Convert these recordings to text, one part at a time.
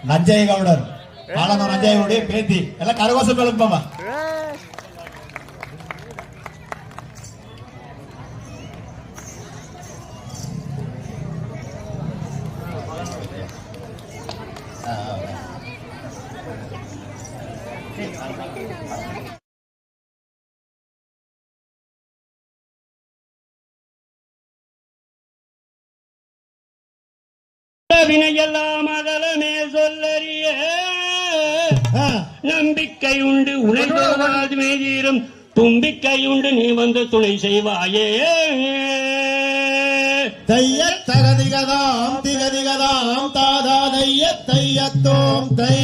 நஞ்சய் Cawdor ஆனந்த நஞ்சையுடைய பேத்தி எல்லாம் கரகோசம் எழுப்பாமா. வினையெல்லாம் அதலமே சொல்லறிய நம்பிக்கை உண்டு உணர்வாதுமே தீரும் தும்பிக்கை உண்டு நீ வந்து துணை செய்வாயே. தைய தகதிகதாம் திகதிகதாம் தாதா தைய தையத்தோம் தை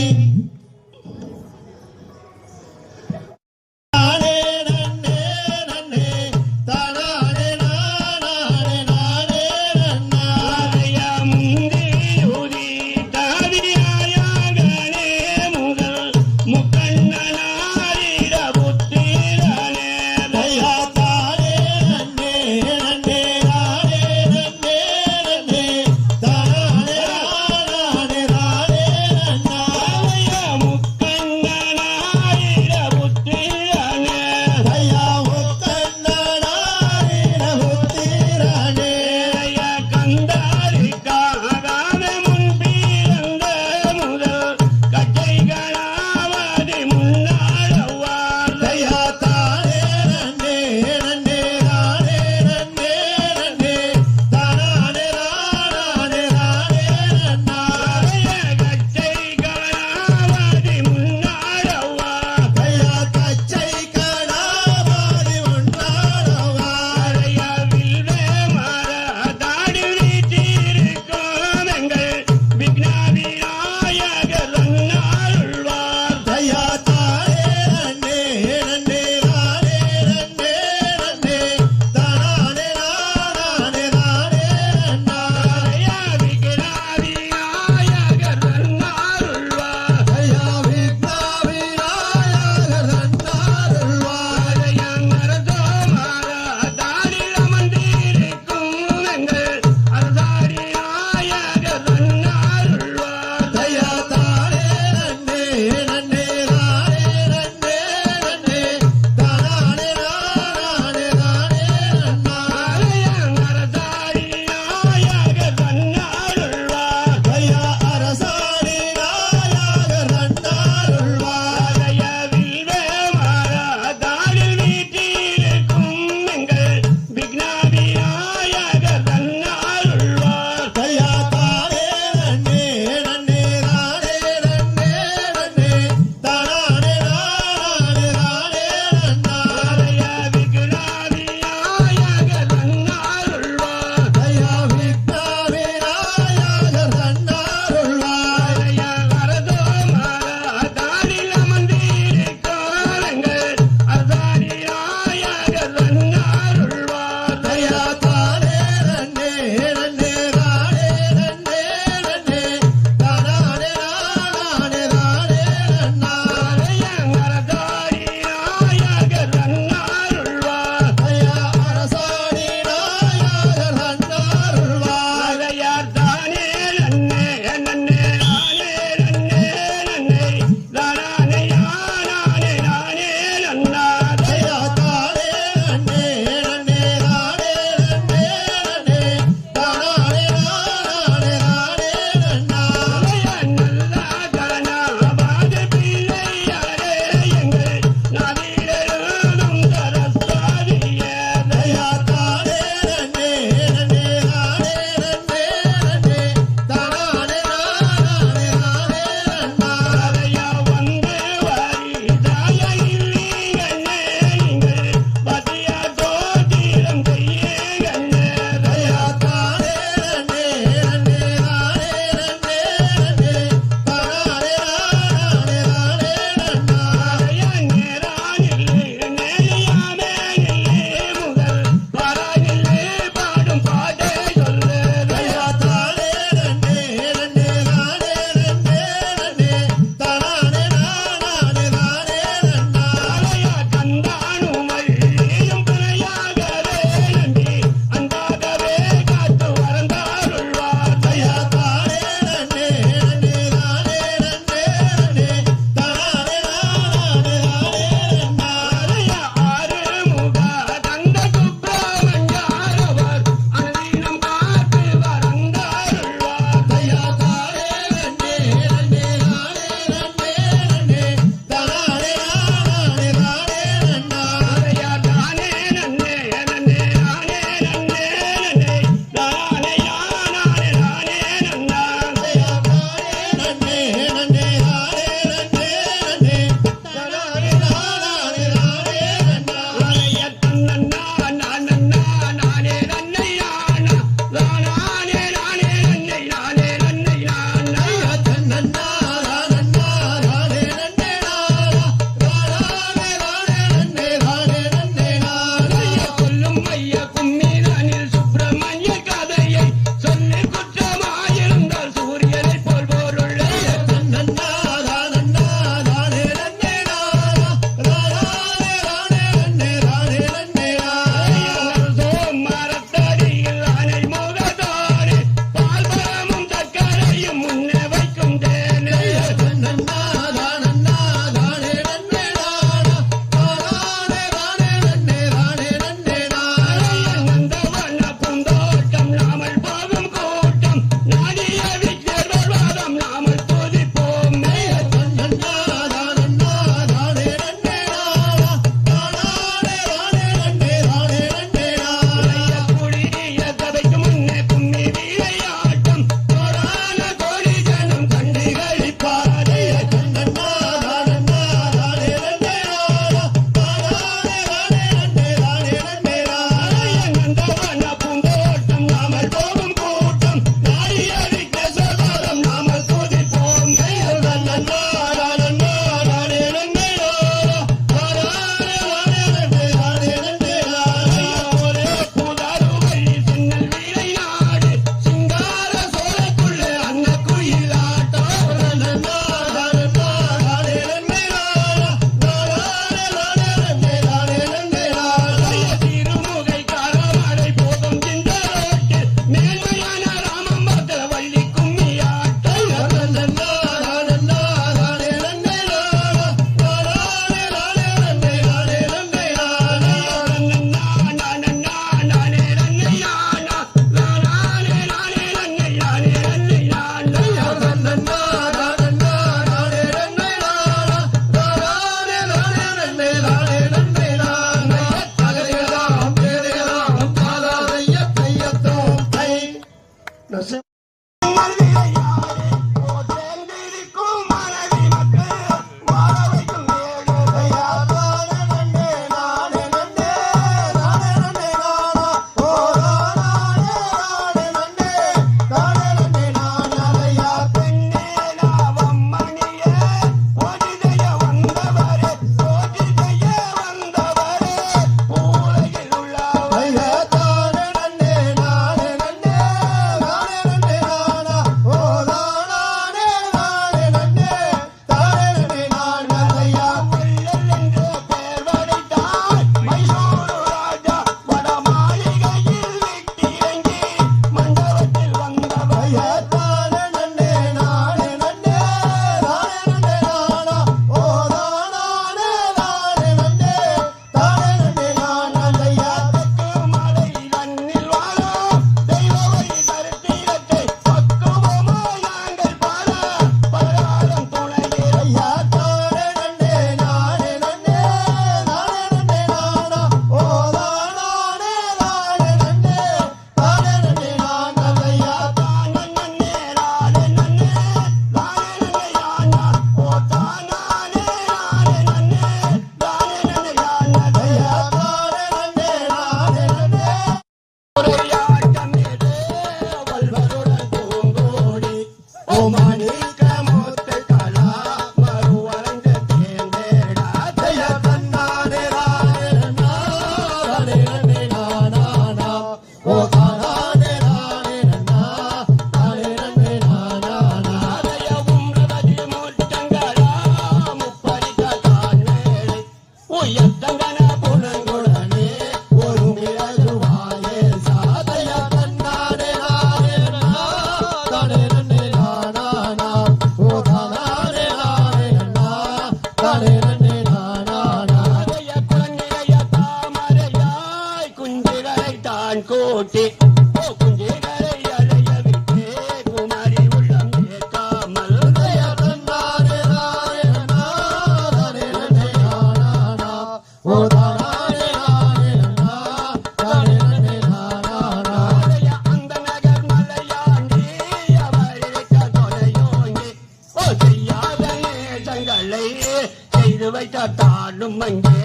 வைத்தாலும் அங்கே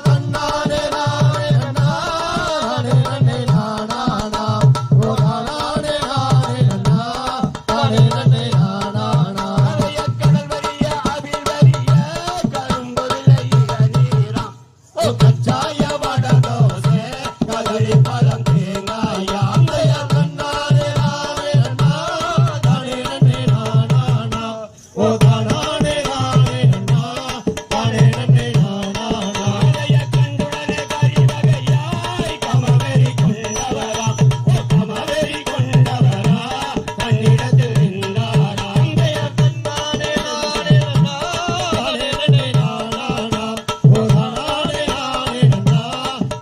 தன்னானே நானே நானே நானே நானா ஓ நானே நானே நானே நானே நானா கடல் வரிய அபில் வரிய கரும்புலை நீராம் ஓ கச்சாய வட தோசை கதளி பழம் தேங்காயாம் தன்னானே நானே நானே நானே நானா ஓ நானே நானே நானே நானே நானா கண்டுடனே கரிவகையாய் கமவெறி கொண்டவரா கமவெறி கொண்டவரா தன்னிடத்தில் நின்றாராம் தன்னானே நானே நானே நானா ஓ நானே நானே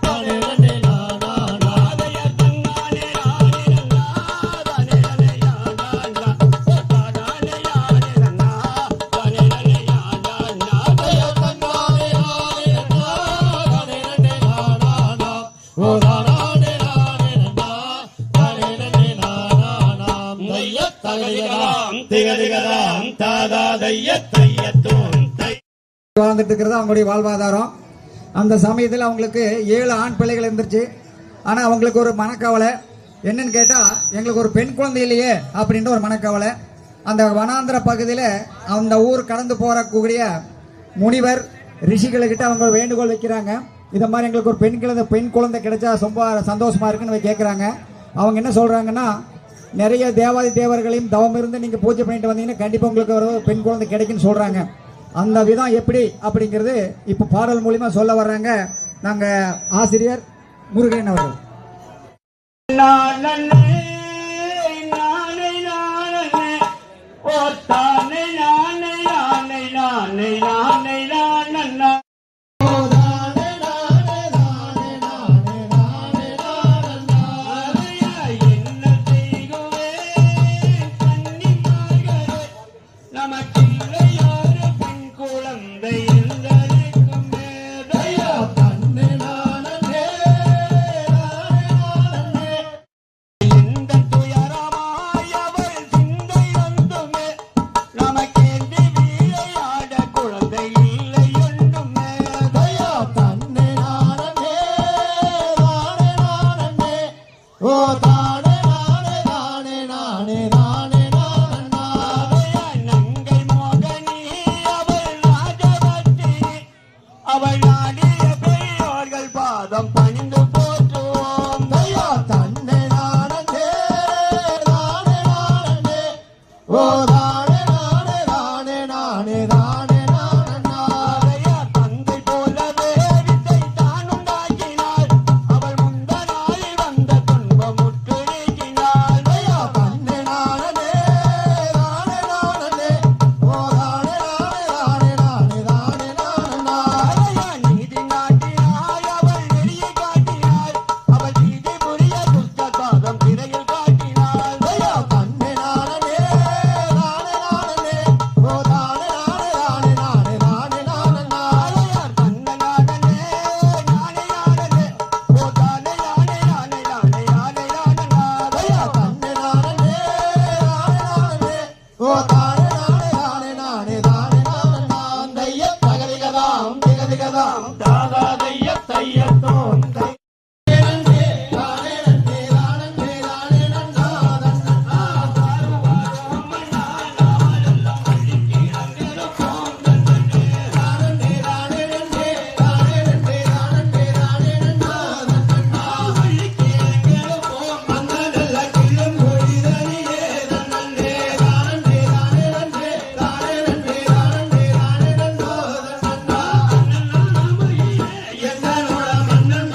நானே நானா தன்னானே ஆனிரல்லா தனேனே யாடாண்டா தன்னானே ஆனிரல்லா தனேனே யாடாண்டா தன்னானே நானே நானே ஓ நானே நானே நானா தைய தகதிகளாம் திகதிகதாம் தாதா தைய தையத்தோம் தை வாழ்ந்துட்டு இருக்கிறது அவங்களுடைய வாழ்வாதாரம். அந்த சமயத்தில் அவங்களுக்கு 7 ஆண் பிள்ளைகள் இருந்துச்சு. ஆனால் அவங்களுக்கு ஒரு மனக்கவலை என்னன்னு கேட்டால், எங்களுக்கு ஒரு பெண் குழந்தை இல்லையே அப்படின்ற ஒரு மனக்கவலை. அந்த வனாந்திர பகுதியில் அந்த ஊர் கடந்து போகக்கூடிய முனிவர் ரிஷிகளுக்கிட்ட அவங்க ஒரு வேண்டுகோள் வைக்கிறாங்க. இந்த மாதிரி எங்களுக்கு ஒரு பெண் குழந்தை கிடைச்சா ரொம்ப சந்தோஷமா இருக்குன்னு கேட்குறாங்க. அவங்க என்ன சொல்கிறாங்கன்னா, நிறைய தேவாதி தேவர்களையும் தவம் இருந்து நீங்கள் பூஜை பண்ணிட்டு வந்தீங்கன்னா கண்டிப்பாக உங்களுக்கு ஒரு பெண் குழந்தை கிடைக்குன்னு சொல்கிறாங்க. அந்த விதம் எப்படி அப்படிங்கிறது இப்போ பாடல் மூலியமா சொல்ல வர்றாங்க நாங்க ஆசிரியர் முருகன் அவர்கள். நானே நானே நானே ஓ தானே நானே நானே நானே நானே நானே என்ன செய்குவே கன்னிமார்களே நமக்கில்லை யாரு பெண் குழந்தை எந்தனைக்கும் மேதையா இந்த துயரமாய் அவள் சிந்தை வந்துமே நமக்கேந்தி வீழையாட குழந்தை இல்லை ஒன்றுமே தயா தன்னே நானே ஓ தானே நானே நானே நானே நானா நங்கை மோகனி அவள் ராஜவர்த்தினி அவள் நாடிய பெரியோர்கள் பாதம் பணிந்து போற்றுவோம் தயா தன்னே நானே ஓ தானே நானே நானா தந்தை போலவே வித்தை தான் உண்டாக்கினாள் அவள் முந்தனாய் வந்த துன்பம் முற்று நீக்கினாள் தயா தன்னே நானே ஓ தானே நானா நீதி நாட்டினாய் அவள் நெறியை காட்டினாள் அவள் நீதி புரிய துஷ்ட பாதம் திரையில் காட்டினாள் தயா தன்னே நானே ஓ தானே நானா ஆலையார் தன்னநாடனே ஞானே யானே ஓ தானே யானே யானே யானே யானே யானே தயா தன்னே நானே ஓ தானே நானே தைய தகதிகதாம் திகதிகதாம் தாதா தைய தையத்தோம் தை என்னோட மன்னன்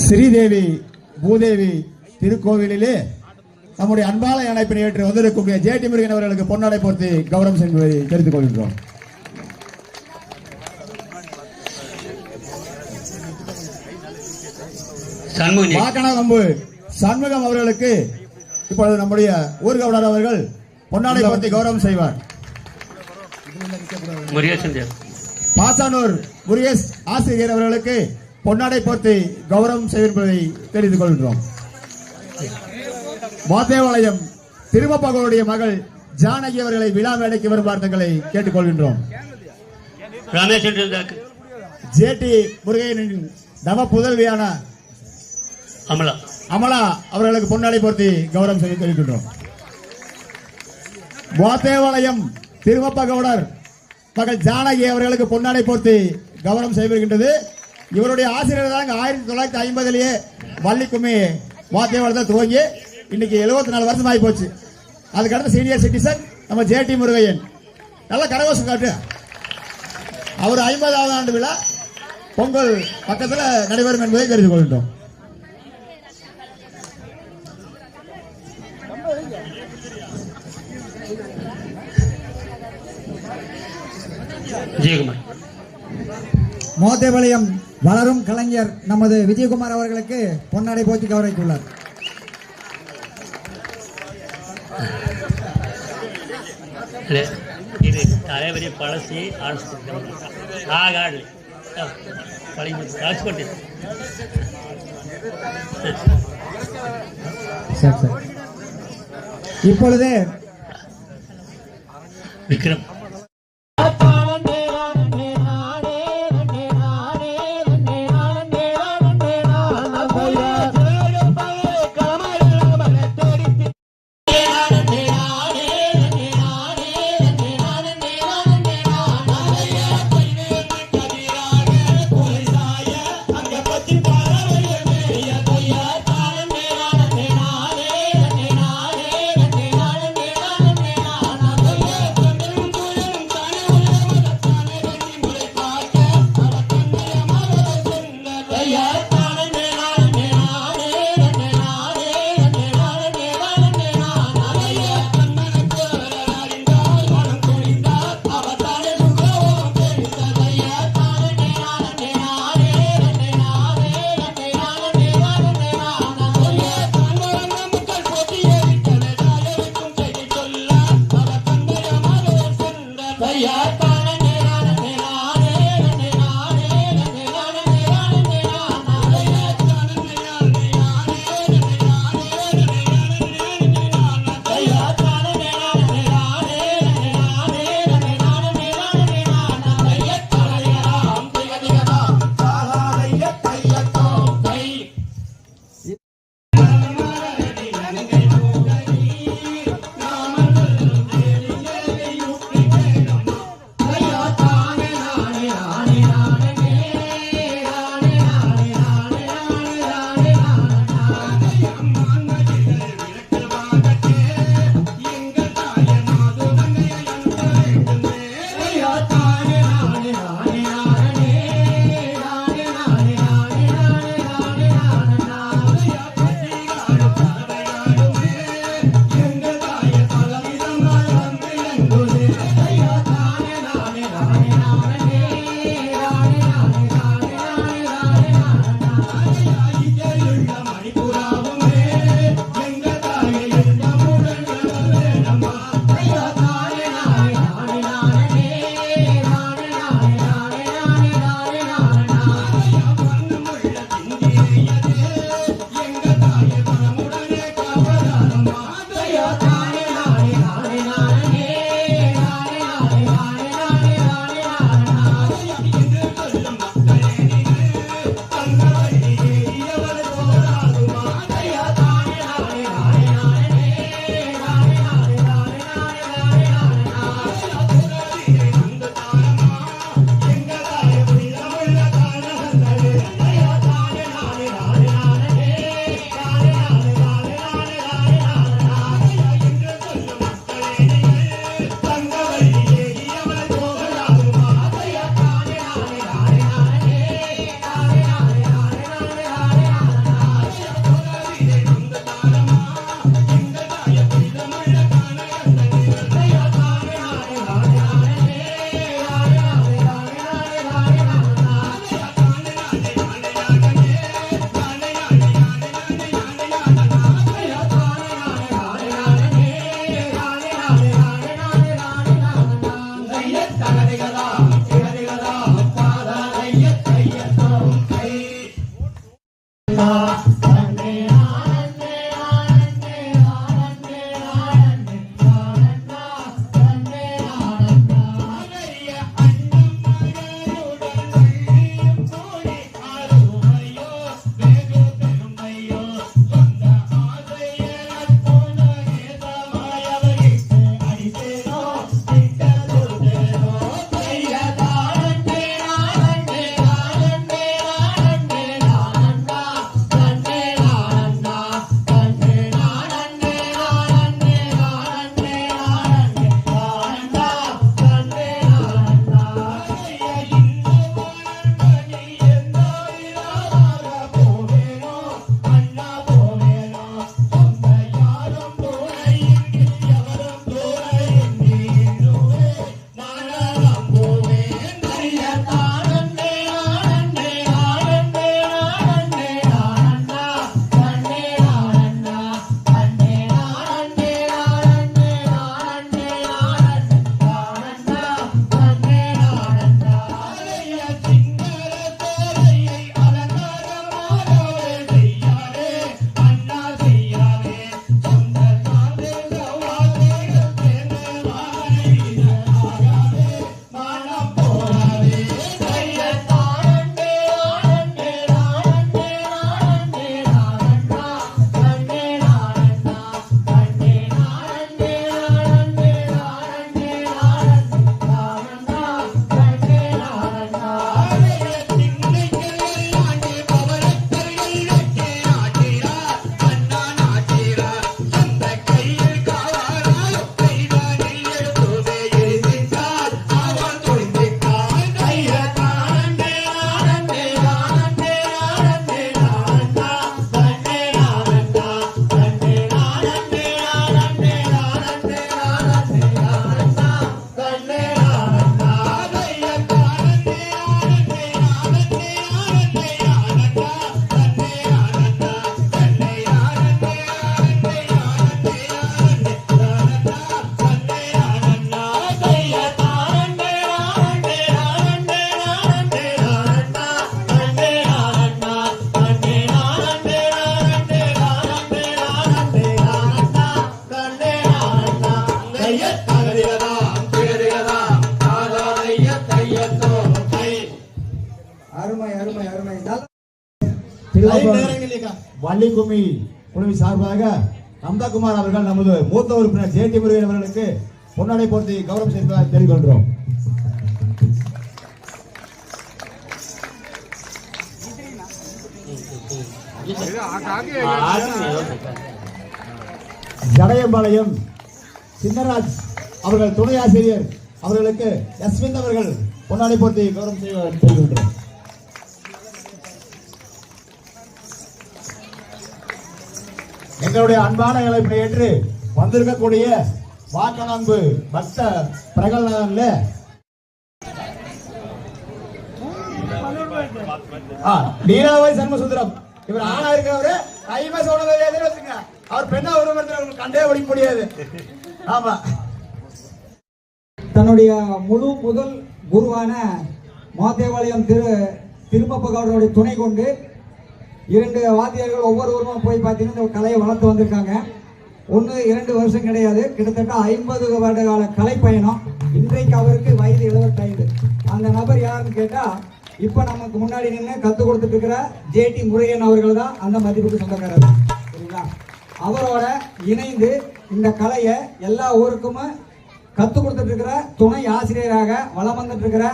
ஸ்ரீதேவி பூதேவி திருக்கோவிலிலே நம்முடைய அன்பால அழைப்பினை ஏற்று வந்திருக்கக்கூடிய ஜேடி முருகன் அவர்களுக்கு பொன்னாடை போர்த்தி கௌரவம் செய்வதை தெரிந்து கொள்கின்றோம். வாக்கணாகம்பு சண்முகம் அவர்களுக்கு இப்பொழுது நம்முடைய ஊர்கவுடர் அவர்கள் பொன்னாடை போர்த்தி கௌரவம் செய்வார். பாசானூர் முருகேஷ் ஆசிரியர் அவர்களுக்கு பொன்னாடை போர்த்தி கௌரவம் செய்வதை தெரிந்து கொள்கின்றோம். வாத்தேவாலயம் திருமப்பகோடைய மகள் ஜானகி அவர்களை விழா மேடைக்கு வருமாறு தங்களை கேட்டுக் கொள்கின்றோம். ஜேடி முருகையனின் நவ புதல்வியான அமலா அவர்களுக்கு பொன்னாடை போர்த்தி கௌரவம் செய்ய தெரிவிக்கின்றோம். வாத்தேவாலயம் திருமப்பகோடர் மகள் ஜானகி அவர்களுக்கு பொன்னாடை போர்த்தி கௌரவம் செய்யப்படுகின்றது. இவருடைய ஆசிரியர் தாங்க 1950 வள்ளிக்கும்மி வாத்தியவாளத்தை துவங்கி இன்னைக்கு 74 வருஷம் ஆகி போச்சு. அதுக்கடுத்த சீனியர் சிட்டிசன் நம்ம ஜேடி முருகையன். நல்ல கரகோஷம் காட்டு. அவர் 50வது ஆண்டு விழா பொங்கல் பக்கத்தில் நடைபெறும் என்பதை தெரிந்து கொள்கின்றோம். மோத்தேபாளையம் வளரும் கலைஞர் நமது விஜயகுமார் அவர்களுக்கு பொன்னாடை போர்த்தி கௌரவித்துள்ளார். இது தலைவரி பழசி ஆகாடு ராஜ்கோட்டை இப்பொழுது விக்ரம் வள்ளிக்கும்மி குழுவின் சார்பாக நந்தகுமார் அவர்கள் நமது மூத்த உறுப்பினர் ஜேடி முருகன் அவர்களுக்கு பொன்னாடை போர்த்தி கௌரவம் செய்வதாக தெரிவிக்கின்றோம். ஜடையம்பாளையம் சின்னராஜ் அவர்கள் துணை ஆசிரியர் அவர்களுக்கு யஸ்விந்த் அவர்கள் பொன்னாடை போர்த்தி கௌரவம் செய்வதாக தெரிவிக்கின்றோம். எங்களுடைய அன்பான அழைப்பை ஏற்று வந்திருக்கக்கூடிய வாக்கணான்பு பக்த பிரகலாதன்ல நீராவரி சண்முகசுந்தரம் இவர் ஆணா இருக்கிறவரு கைமா சோழ வச்சுங்க, அவர் பெண்ணா உருவத்தில் கண்டே ஒழிக்க முடியாது. ஆமா, தன்னுடைய முழு முதல் குருவான மாதேவாலயம் திருமப்ப கவுடருடைய துணை கொண்டு 2 வாத்தியார்கள் ஒவ்வொருவரும் போய் பார்த்தீங்கன்னா இந்த கலையை வளர்த்து வந்திருக்காங்க. 1-2 வருஷம் கிடையாது, கிட்டத்தட்ட 50 வருட கால கலை பயணம். இன்றைக்கு அவருக்கு வயது 75. அந்த நபர் யாருன்னு கேட்டால் இப்போ நமக்கு முன்னாடி நின்று கற்றுக் கொடுத்துட்டு இருக்கிற ஜேடி முருகன் அவர்கள் தான் அந்த மதிப்புக்கு சொந்தக்காரர். சரிங்களா? அவரோட இணைந்து இந்த கலையை எல்லா ஊருக்குமே கற்றுக் கொடுத்துட்டு இருக்கிற துணை ஆசிரியராக வலம் வந்துட்டு இருக்கிற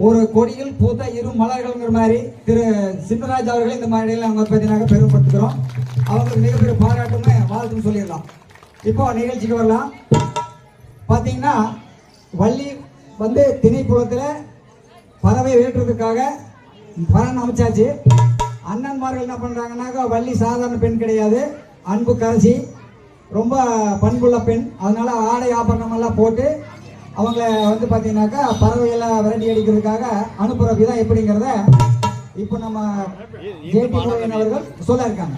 ஒரு கொடியில் பூத்த 2 மலர்கள்ங்கிற மாதிரி திரு சின்னராஜ் அவர்களை இந்த மாதிரியில் அவங்க பார்த்தீங்கன்னா பெருமைப்படுத்துகிறோம். அவங்களுக்கு மிகப்பெரிய பாராட்டுமே வாழ்த்துன்னு சொல்லிடலாம். இப்போ நிகழ்ச்சிக்கு வரலாம். பார்த்தீங்கன்னா வள்ளி வந்து திணைப்புலத்தில் பறவை வேற்றுறதுக்காக பலன் அமைச்சாச்சு. அண்ணன்மார்கள் என்ன பண்ணுறாங்கன்னாக்கா வள்ளி சாதாரண பெண் கிடையாது, அன்பு கரசி, ரொம்ப பண்புள்ள பெண். அதனால ஆடை ஆபரணம் எல்லாம் போட்டு அவங்கள வந்து பார்த்தீங்கன்னாக்கா பறவையெல்லாம் விரட்டி அடிக்கிறதுக்காக அனுப்புகிற விதம் எப்படிங்கிறத இப்போ நம்ம ஜேடி முருகன் அவர்கள் சொல்ல இருக்காங்க.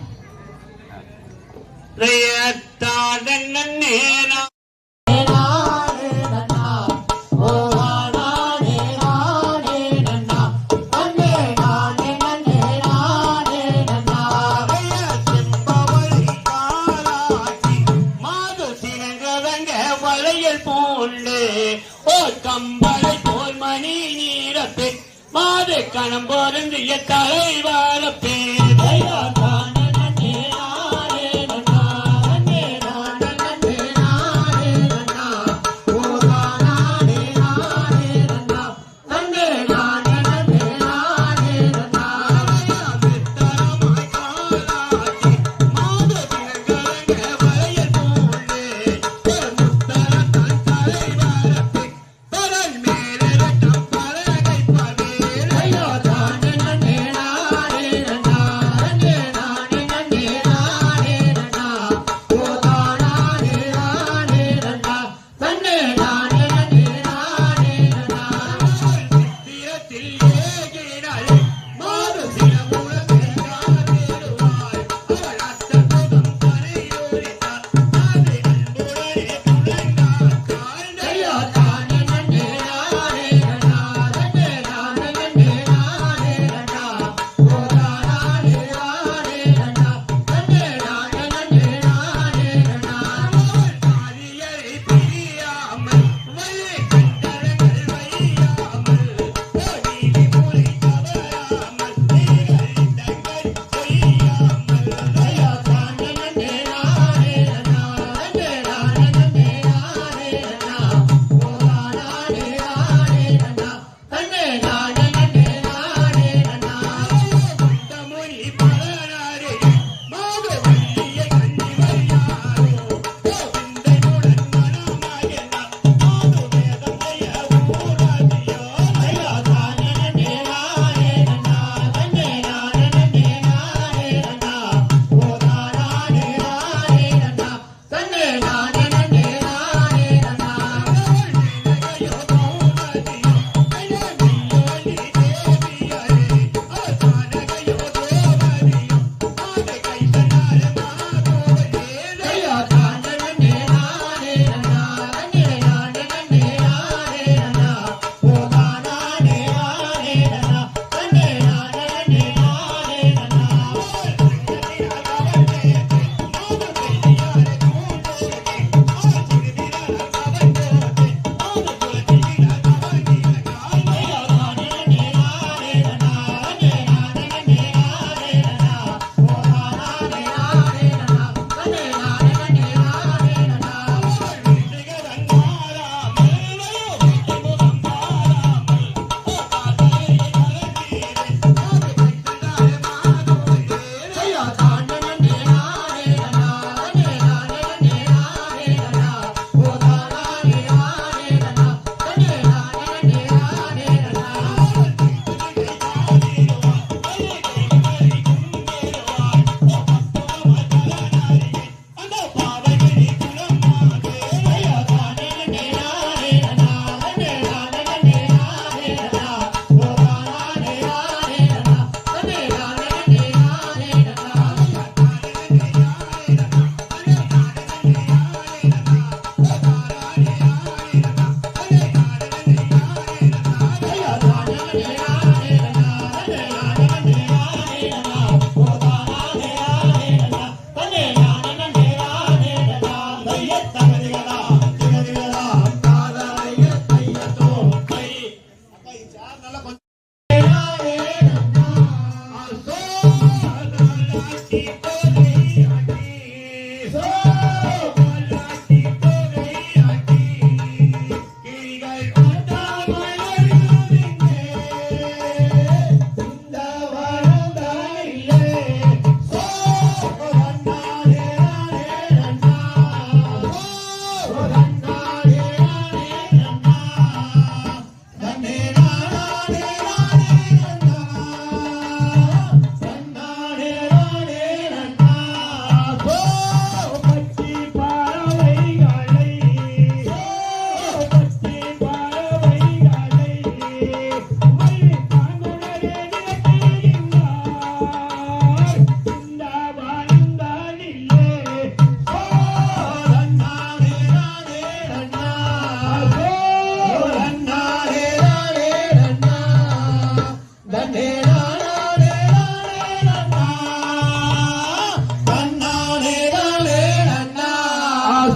கம்பளை போல் மணி நீரப்பே மாது கணம் பொருந்திய தலை வாரப்பே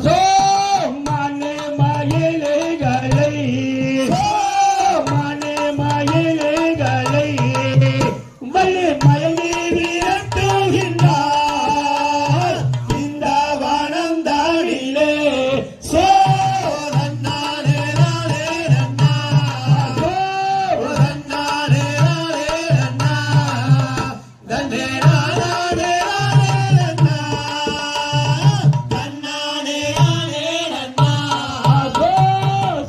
சோ மனு மயில்களை மனு மயில்களை வள்ளி மயங்கி விரட்டுகின்றார் இந்த வனந்தாடிலே சோ நானே நானே நன்னா நானே நானே நன்னா தன்னே நானே நானே நன்னா தன்னானே நானே நன்னா அதோ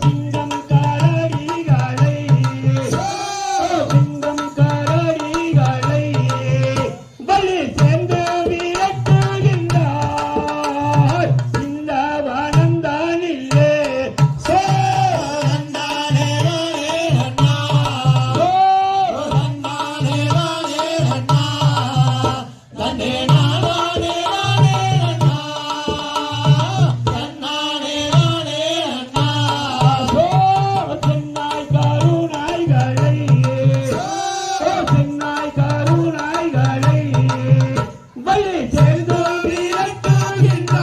சிங்கம் கரடிகளை சிங்கம் கரடிகளை வலி சேர்ந்து விரட்டுகின்றார் இந்த வனந்தானிலே சோ நானே நானே நன்னா நானே நானே நன்னா தன்னே நானே நானே நன்னா தன்னானே நானே நன்னா அதோ சென்னாய் கருநாய்களை சென்னாய் கருநாய்களை வலி சேர்ந்து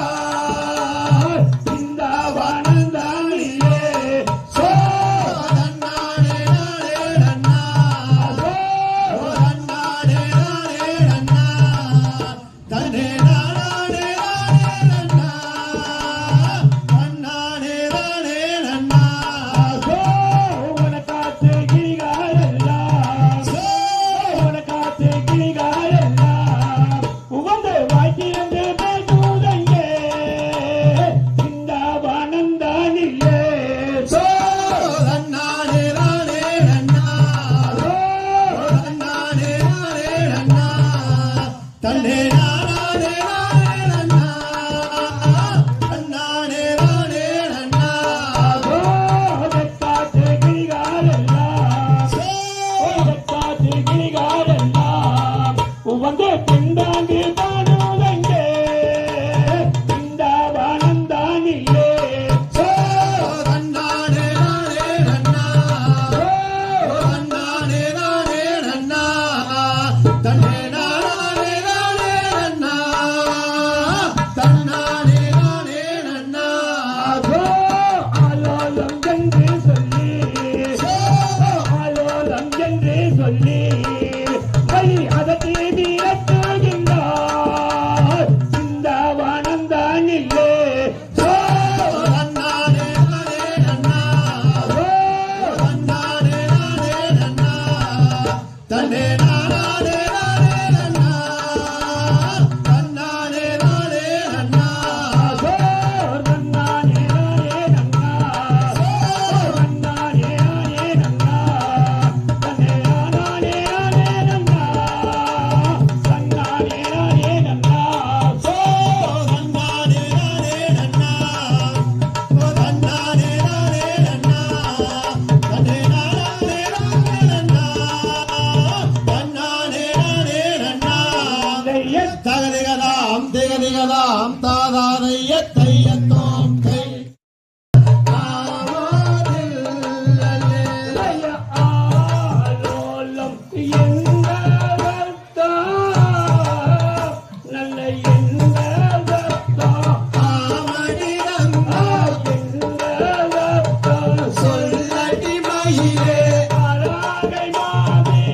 விரட்டுகின்றார் இந்த வனந்தானிலே சோ நானே நானே நன்னா நானே நானே நன்னா தன்னே நானே நானே நன்னா தன்னானே நானே நன்னா அதோ உனக்காத்து கிளிகளெல்லாம் உனக்காத்து கிளிகளெல்லாம் உகந்து வாய்த்திருந்து பேசுவதங்கே இந்த வனந்தானிலே சோ நானே நானே நன்னா நானே நானே நன்னா தன்னே நானே நானே நன்னா தன்னானே நானே நன்னா அதோ உனக்காத்து கிளிகளெல்லாம் உனக்காத்து கிளிகளெல்லாம் உகந்து பின்தாங்கி பாடுவதங்கே இந்த வனந்தானிலே சோ தன்னானே நானே நன்னா தன்னானே நானே நன்னா தன்னே நானே நானே நன்னா தன்னானே நானே நன்னா அதோ ஆலோலம் என்று சொல்லி ஆலோலம் என்று சொல்லி வழி அதற்கு விரட்டுகின்றார் இந்த வனந்தானிலே சோ தன்னானே நானே நன்னா தன்னானே நானே நன்னா தன்னே நானே நானே நன்னா தன்னானே நானே நன்னா அதோ நன்னானே நானே நன்னா நன்னானே நானே நன்னா தன்னே நானே நானே நன்னா தன்னானே நானே நன்னா சோ தன்னானே நானே நன்னா தன்னானே நானே நன்னா தன்னே நானே நானே நன்னா தன்னானே நானே நன்னா தகதிகதாம் திகதிகதாம் தாதாதைய தையத்தோம் கை ஆலோலம் எந்த வர்த்தா நல்ல எந்த வர்த்தா ஆமடிடம் எந்த வர்த்தா சொல்லடி மயிலே அராகை மாதே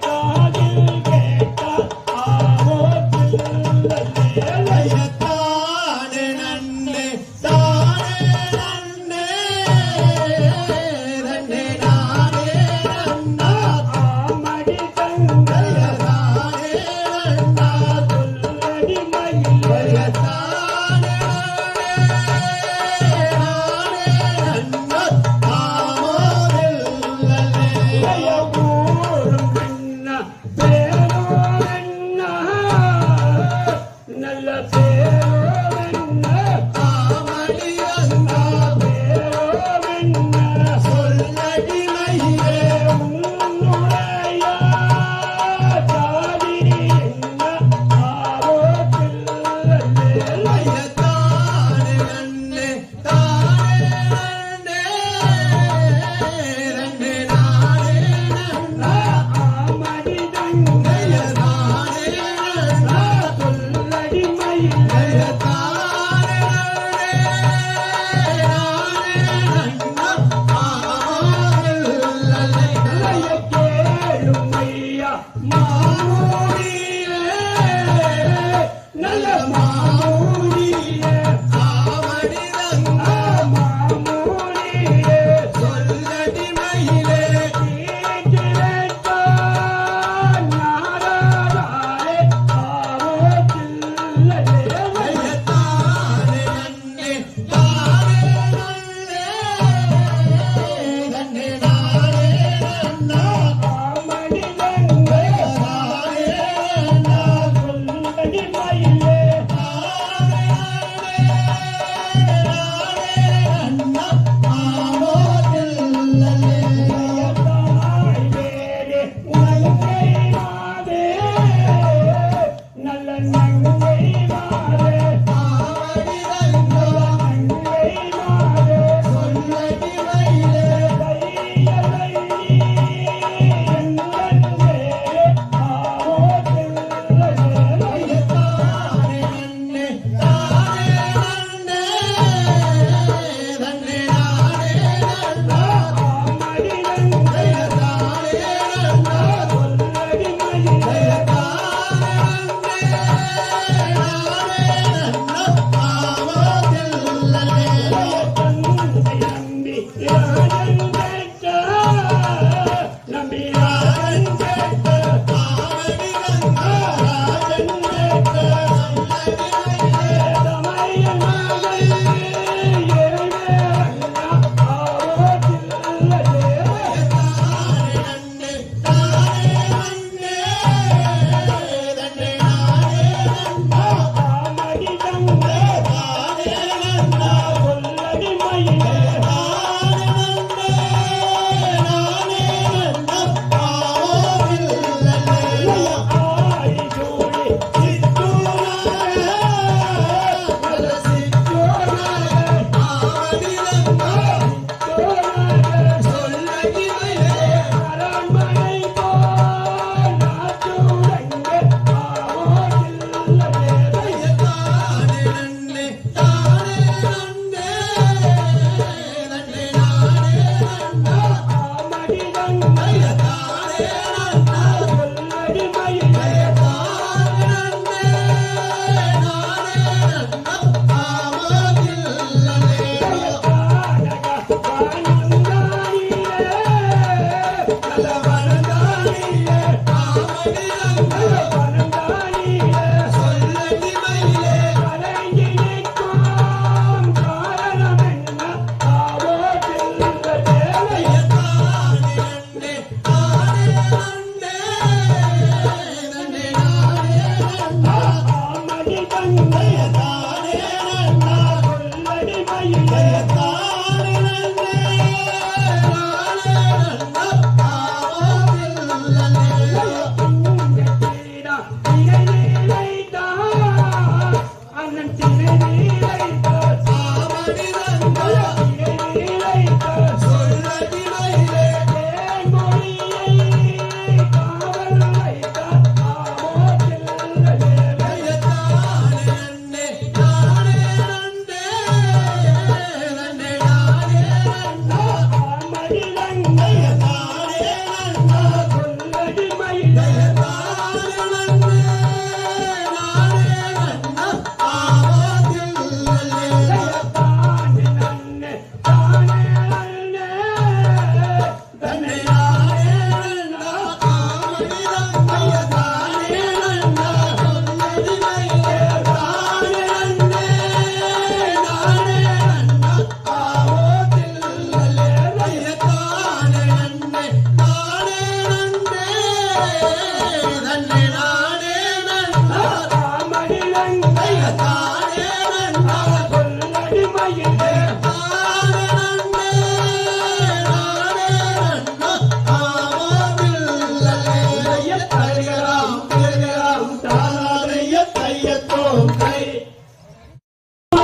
காதில் கேட்ட ஆவோ தில்லலே தையத்தானே நன்னா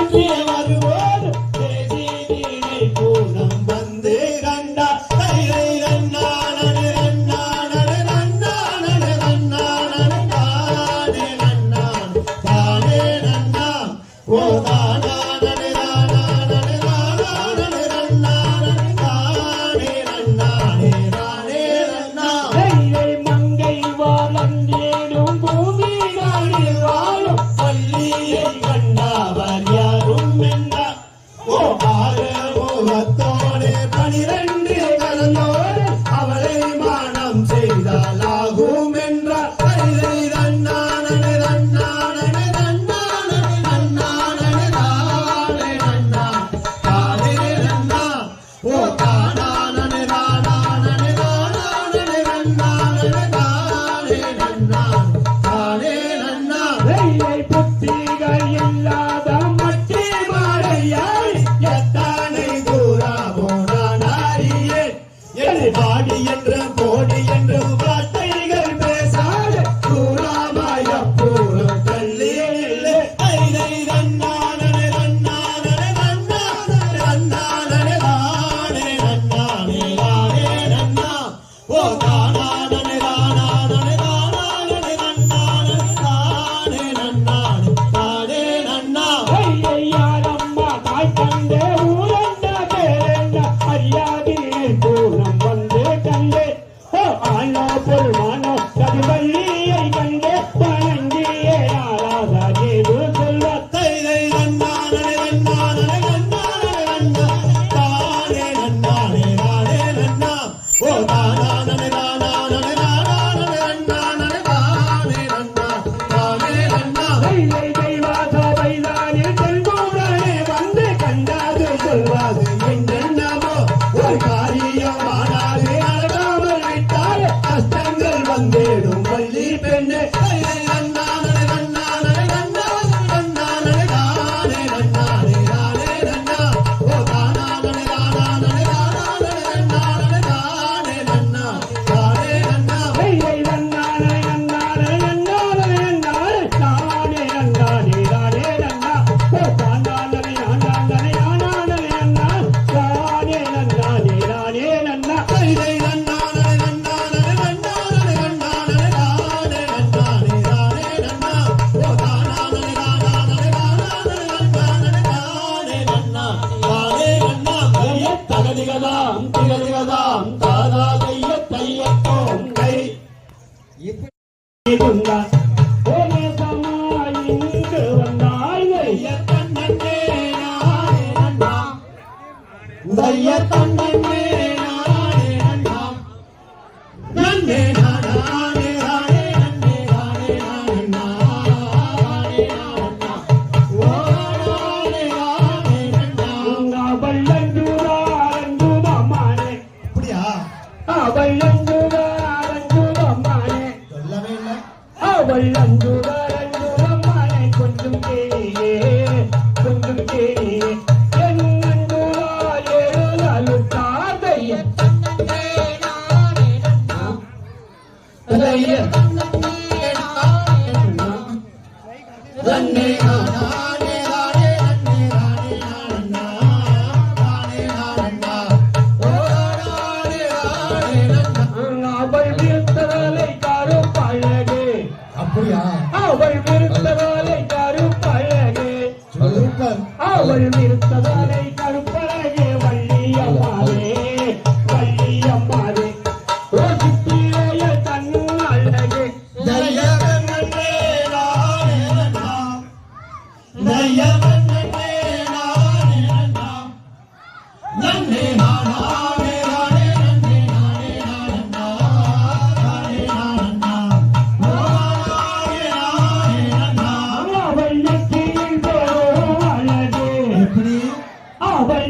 மாற்றி வருவோடு பேசி நீனை பூனம் வந்து கண்டா தைரை ரன்னானே ரன்னானே ரன்னானே ரன்னானே தானே ரன்னான் தானே ரன்னா ஓ தானானே ரானானே ரானானே ரன்னானே தானே ரன்னானே ரானே ரன்னா தையை மங்கை வாழ்ந்தேடும் பூமிகளில் வாழும் பள்ளியை கண்டவர் யாரும் என்றார் ஓ ஆறுமுகத்தோடு 12 கரத்தோடு அவளை மானம் செய்தால் ஆகும் என்றார் தைரை ரன்னானே ரன்னானே ரன்னானே ரன்னானே தானே ரன்னா தானே ரன்னா ஓ தானானே ரானானே ரானானே ரன்னானே தானே ரன்னா தானே ரன்னா தையை புத்திகள் இல்லாத மட்டி மாறையாய் எத்தனை தூரமோ நான் அறியேன் என் பாடி என்று போடி என்று வார்த்தைகள் பேசாத தூரமாய பூரம் தள்ளி இல்லை ஐதை ரன்னானே ரன்னானே ரன்னானே ரன்னானே தானே ரன்னானே ரானே ரன்னா ஓ தானானே ரானானே ரானானே ரன்னானே தானே ரன்னானே தானே ரன்னா தையை யாரம்மா தாய் தந்தே ஊரண்ட பேரண்ட அறியாதினை பூரம் வந்து கண்டே ஓ ஆனோ பொருமானோ கதிவள்ளியை கண்டே வணங்கியே ஆராத ஏது சொல்வ தைரை ரன்னானே ரன்னானே ரன்னானே ரன்னா தானே ரன்னானே ரானே ரன்னா ஓ தானானே ரானானே ரானானே ரன்னானே தானே ரன்னா தானே ரன்னா தையை தெய்வாத வைதானில் தென்பூரனே வந்து கண்டாது சொல்வாது என்னென்னமோ ஒரு காரியமானாலே அழகாமல் விட்டால் கஷ்டங்கள் வந்தேடும் வள்ளி பெண்ணே தைரை ரன்னானே ரன்னானே ரன்னானே ரன்னானே தானே ரன்னானே ரானே ரன்னா ஓ தானானே ரானானே ரானானே ரன்னானே தானே ரன்னா தானே ரன்னா தையை நன்னானே நன்னானே நன்னானே நன்னானே தானே நன்னானே ரானே ரன்னா ஓ தானானே நானானே நானானே நன்னா தானே நன்னானே ரானே ரன்னா தைரை ரன்னானே ரன்னானே ரன்னானே ரன்னானே தானே ரன்னானே ரானே ரன்னா ஓ தானானே ரானானே ரானானே ரன்னானே தானே ரன்னா தானே ரன்னா கைய தகதிகதாம் திகதிகதாம் தாதா கைய தையத்தோம் கை இருந்தா ஓமே சமாய் இங்கு வந்தாய் தைய தன்னே நானே ரன்னா தைய தன்னே நானே ரன்னா நன்னே நானே ரானே நன்னே ரானே நானே நானே நானே ஓ நானே ரானே ரன்னா அவள்ளந்துராரந்துமானே அப்படியா அவள்ளந்துராரந்துமானே சொல்லவே இல்லை அவள்ளந்துராரந்துமானே கொஞ்சம் கேயே கொஞ்சம் கேயே என்னந்துரா ஏழு தாதைய தைய நன்னே நானே ரானே நன்னே ரானே நானே நானே நானே ஓ நானே ரானே ரன்னா அவள் விருத்தவலை கருப்பழகே அப்படியா அவள் விருத்தவலை கருப்பழகே சூப்பர் அவள் விருத்தவலை கருப்பழகே வள்ளியம்மாவே வள்ளியம்மாவே ஓ சித்திரைய தன் அழகே தைய நன்னே ரானே ரன்னா தைய நன்னே ரானே ரன்னா நன்னே நானே ரானே நன்னே நானே நானே நானே ஓ நானே ரானே ரன்னா அவள் நெற்றியில் போடும் அழகே எப்படி அவள்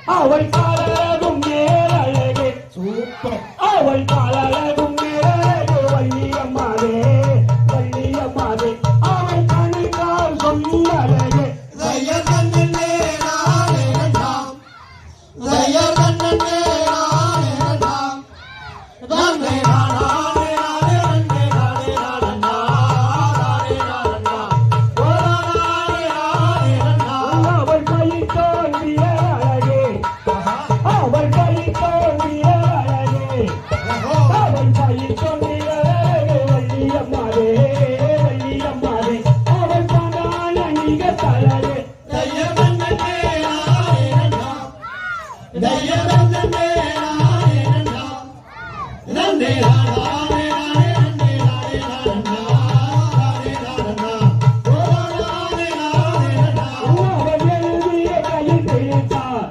அவள் காலழகும் நேரழகு சூப்பர். அவள் காலழகும் நேரழகு வள்ளியம்மாவே வள்ளியம்மாவே அவள் கணிக்கால் சொல்லி அழகு தயதன்னே நானே நாம். தயதன்னே நானே நாம். தன்னே நானே நானே நானே நானே நானே நானே அவள் கை தோன்றிய அழகு அவள் கை தோன்றிய அழகு அவள் கை தோன்றிய அழகு வள்ளியம்மாவே வள்ளியம்மாவே அவள் தானான நிக தழகு தயதன்னே நானே நாம். தயதன்னே நானே நாம். தன்னே நானே நானே நானே நானே நானே அவள் எழுதிய கையில் தெரிந்தார்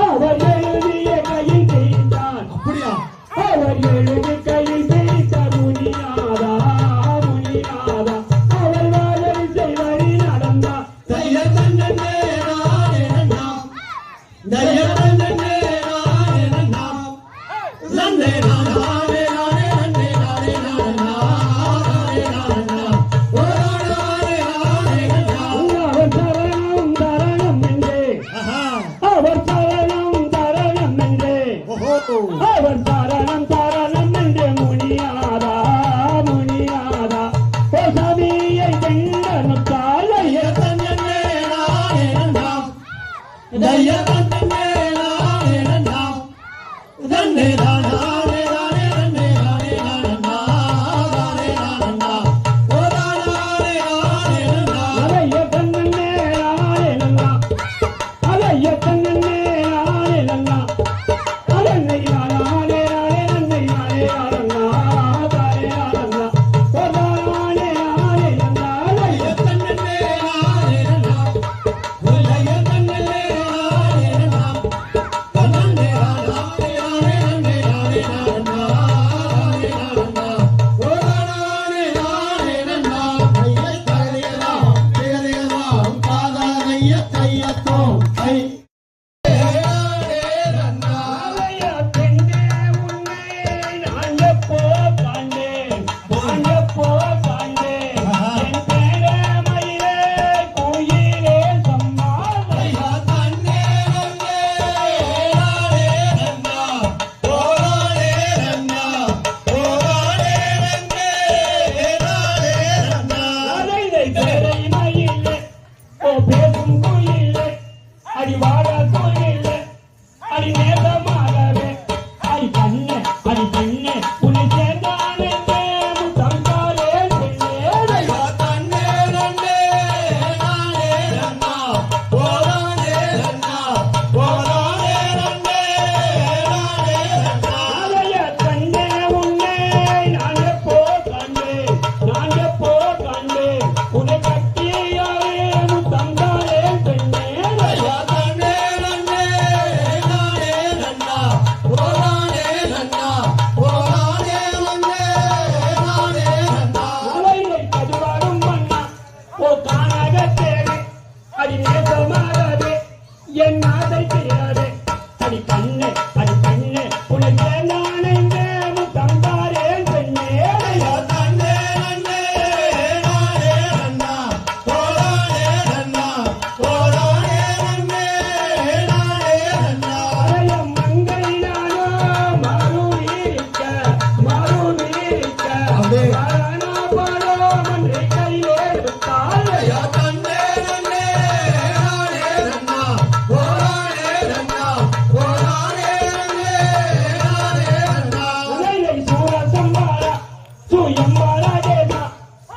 அவள் எழுதிய கையில் தெரிந்தார் அப்படியா? அவர் எழுதி கையில் பிடித்தார் முனியாதா முனியாதா அவர் வாழை செய்வழி நடந்தார் தயதன்னே நானே நாம். தயதன்னே நானே நாம். தன்னே நானே நானே நானே நானே அவர் சரணம் தரணம் என்றே ஆஹா. அவர் சரணம் தரணம் என்றே ஓஹோ. அவர் சரணம் தரணம் என்றே முனியாதா முனியாதா ஓ சபியை தெண்டனுக்கால் தயதன்னே நானே நாம். தயதன்னே நானே நாம். தன்னே நானே நானே நானே நானே ஓ நானே நானே அதைய கண்ணே நானேலல்லா அதைய கண்ணே நானேலல்லா அதன்னை நானே நானே நன்னை நானே நானல்லா தானே நானல்லா ஓதானே நானேலல்லா அதைய தன்னே நானே நாம். தயதன்னே நானே நாம். தன்னே நானே நானே நானே ஓ நானே நானே நாம். தையத்தலையலாம் தேலையலாம் பாதாதைய தையத்தோம் தை. அதைய பெண்ணே உன்னை நான் எப்போ கண்டேன் நான் எப்போ கண்டேன் என் பேரே மயிலே கோயிலே சம்மாதை தன்னே நன்னே நானே நன்னா ஓ நானே நன்னா ஓ நானே நன்னே நானே நன்னா அலைதை பேரை மயிலே ஓ பேசும் கோயிலே அடி வாழ கோயிலே அடி நேசமாகவே அடி கண்ணே அடி பெண்ணே உன்னை சேர்ந்தானே முத்தங்காலே பெண்ணே தன்னே நன்னே நானே நன்னா ஓ நானே நன்னா ஓ நானே நன்னே நானே நன்னா அலைய கண்ணே உன்னை நான் எப்போ கண்டேன் நான் எப்போ கண்டேன் உன்னை கட்டியாரே முத்தங்காலே பெண்ணே தன்னே நன்னே நானே நன்னா ஓ நானே நன்னா ஓ நானே நன்னே நானே நன்னா அலையை கதுவாடும் மன்னா ஓ காணாக தேடு அடி நேசமாகவே என் ஆசை தீராதே அடி கண்ணே உன்னை சேர்ந்தானே முத்தங்காலே பெண்ணே தன்னே நன்னே நானே நன்னா ஓ நானே நன்னா ஓ நானே நன்னே நானே நன்னா அலைய மங்கை நானோ மறுநீரிக்க அப்படியே. மரணா பாடோ மன்றை கையிலே எடுத்தால் தன்னே நன்னே நானே நன்னா ஓ நானே நன்னா ஓ நானே நன்னே நானே நன்னா உலகை சூரசம்பாரா சூயம்பாரா தேவா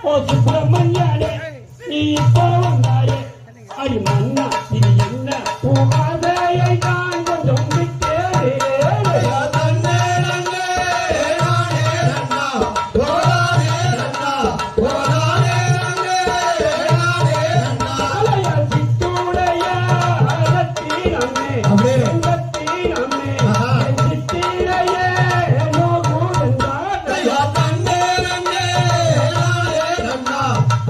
ஓ சுப்பிரமணியானே நீ இப்போ வந்தாயே அடி மன்னா இது என்ன பூமாதையை தான் கொஞ்சம் விட்டேன் தன்னே நன்னே நானே நன்னா ஓ நானே நன்னா ஓ நானே நன்னே நானே நன்னா அலைய சித்துடைய அகத்தீனமே அப்படியே. அகத்தீனமே ஆஹா. சித்திரையே நோகுதென்றால் தன்னே நன்னே நானே நன்னா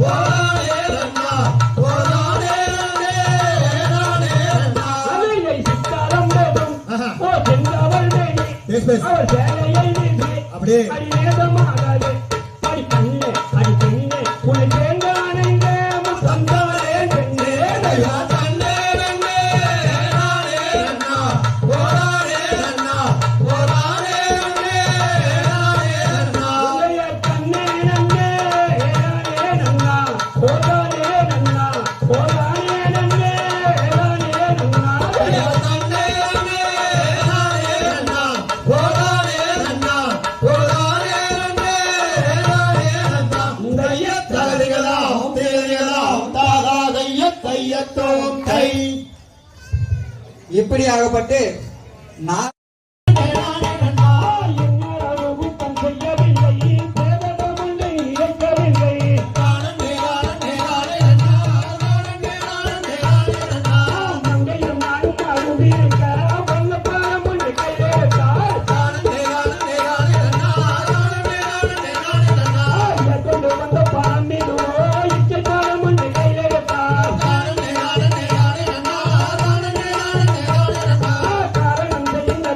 ஓ நானே நன்னா ஓ நானே நன்னே நானே நன்னா அலையை சித்தாரம் பேசு பேசு அவள் சேலையை வீசி அப்படியே அடி நேசமாகாது அடி கண்ணே அடி பெண்ணே உன்னை சேர்ந்து அணைந்த முத்தந்தவரே பெண்ணே ஐயா தன்னே நன்னே நானே நன்னா ஓரானே நன்னா ஓரானே நன்னே நானே நன்னா உன்னைய கண்ணே நன்னே ஏரானே நன்னா ஓதானே நன்னா ஓதானே நன்னே ஏரானே நன்னா ஐயா தன்னே நன்னே நானே நன்னா ஓரானே நன்னா ஓரானே நன்னே நானே நன்னா தைய தகதிகளாம் தேதிகளாம் தாதா தைய தையத்தோம் தை இப்படி ஆகப்பட்டு நான் குத்தம் செய்யவில்லை தேவதமுன்னை இயக்கவில்லை மங்கையும் நானும் அருவியிருக்க வல்லப்பாரம் ஒன்று கையெழுத்தார் கொண்டு வந்த பணம் மீதுவோ இச்சைக்காரம் ஒன்று கையெழுத்தார் காரணம் செய்கின்ற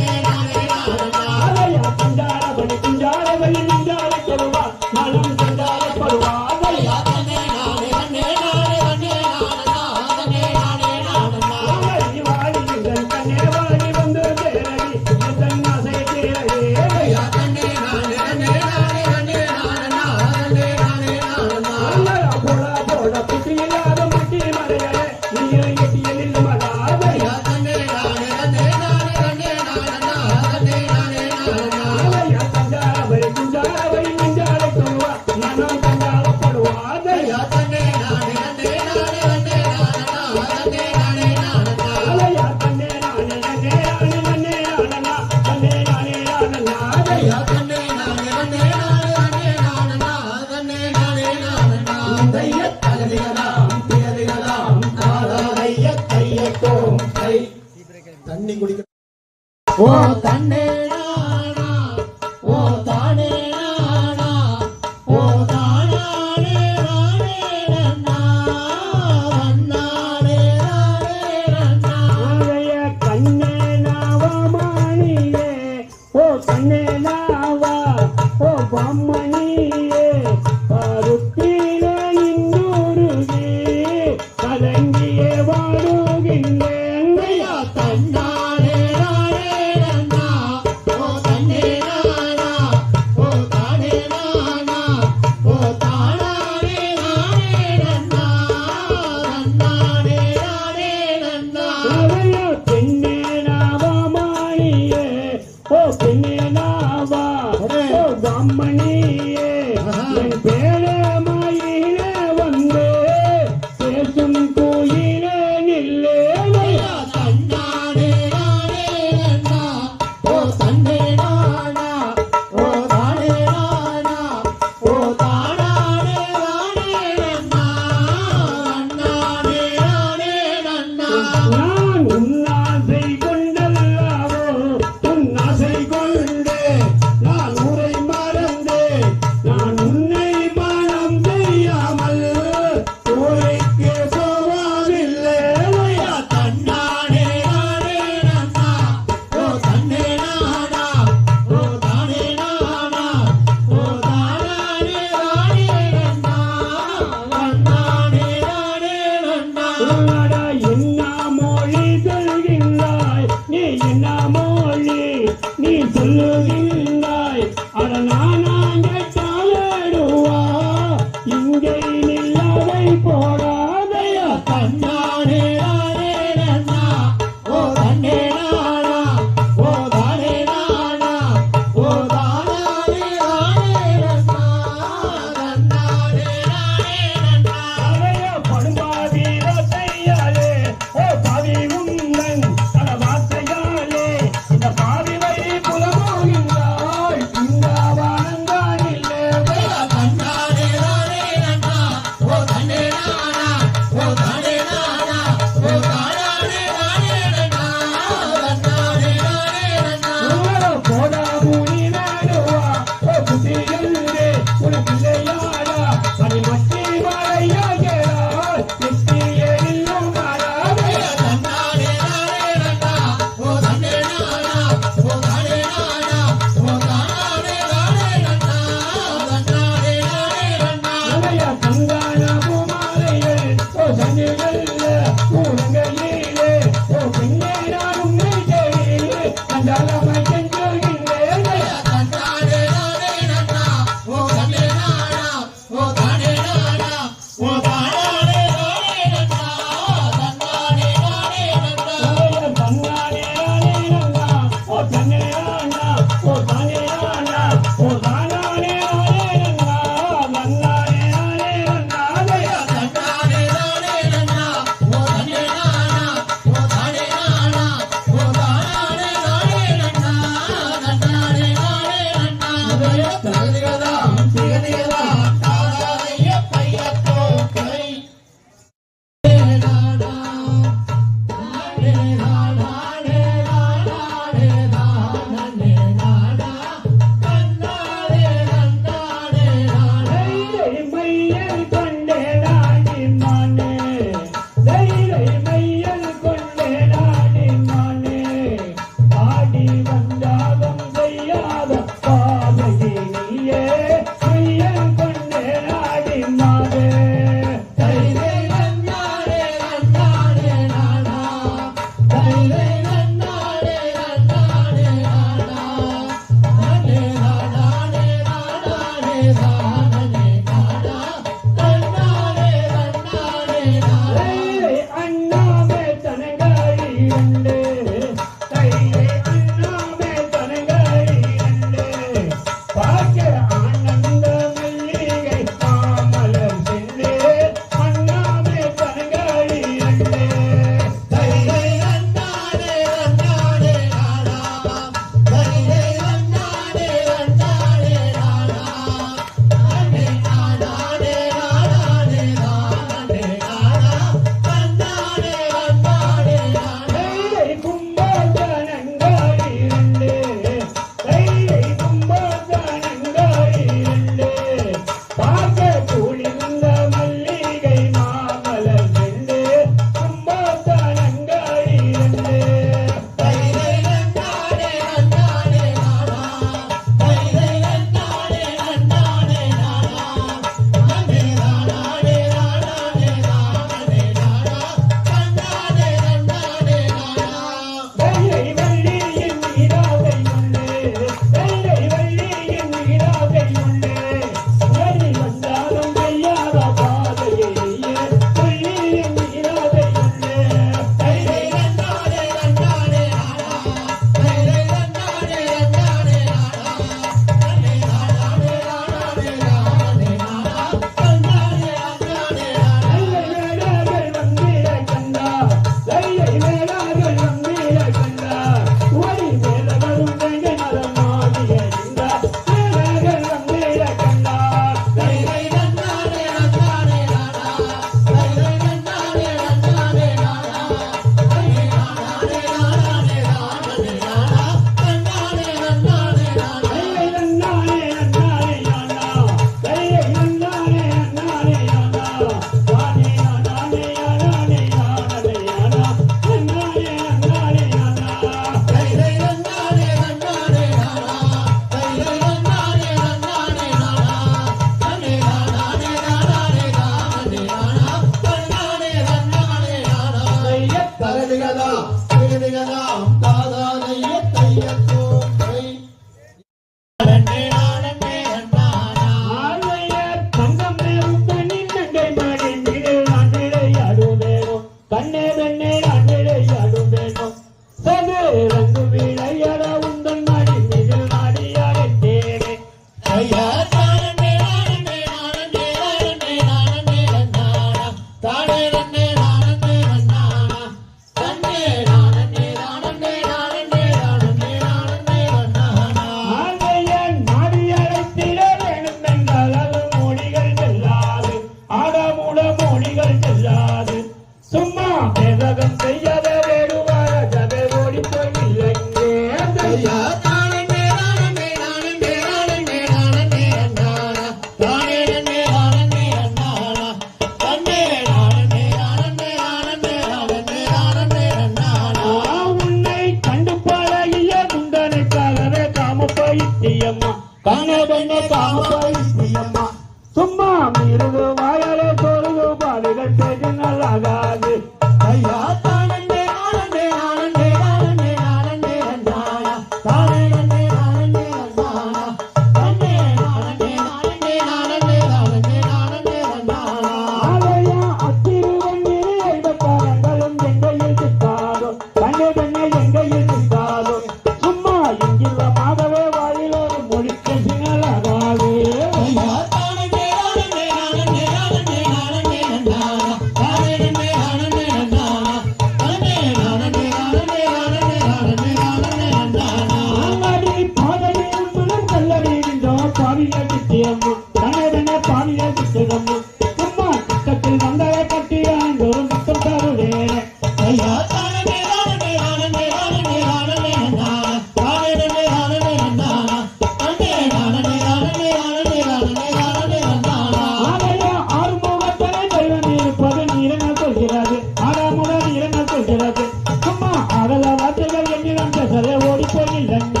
சுகமு சும்மா திட்டத்தில் வந்தவை கட்டி ஆண்டோறும் முத்தம் தருவேன் ஐயா தானே தானே தானே தானே தானே நானா தானே தானே நானா தானே தானே தானே தானே தானே நானா ஆலையா ஆறுமுகத்தனை தெய்வம் இருப்பது நீரென சொல்கிறது ஆறாமுடன் நீரென சொல்கிறது சும்மா ஆடல வார்த்தைகள் என்னிடம் பேசவே ஓடி போயில்லைங்க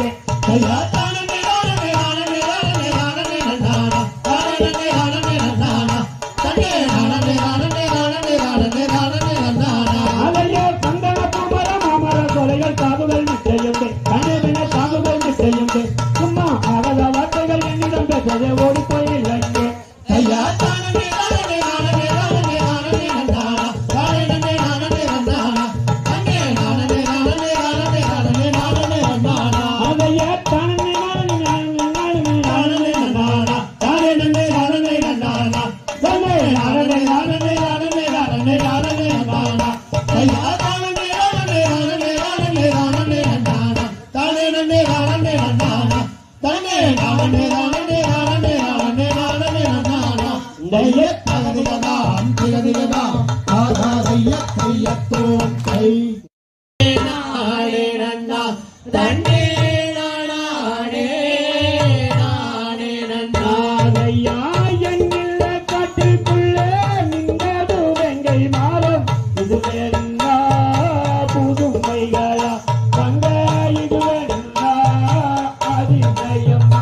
ஐயா தானே தானே தானே தானே தானே நானா தானே தானே நானா தானே தானே தானே தானே தானே நானா ஆலையா சந்தன பூமர மாமர கொலைகள் சாகுகள் நிச்சயுண்டு கண்ணென சாகுகள் நிச்சயுண்டு சும்மா ஆடல வார்த்தைகள் என்னிடம் பேசவே ஓடி போயில்லைங்க ஐயா தானே தானே தானே தானே தானே நானா தானே தானே நானா தானே தானே தானே தானே நானா ஆலையா தானே ஆலையா என்கிற காட்டுக்குள்ளே நின்றது வெங்கை மாறும் இது வேண்டா புதுமைகளா தங்க இது வேண்டா அதிசயமா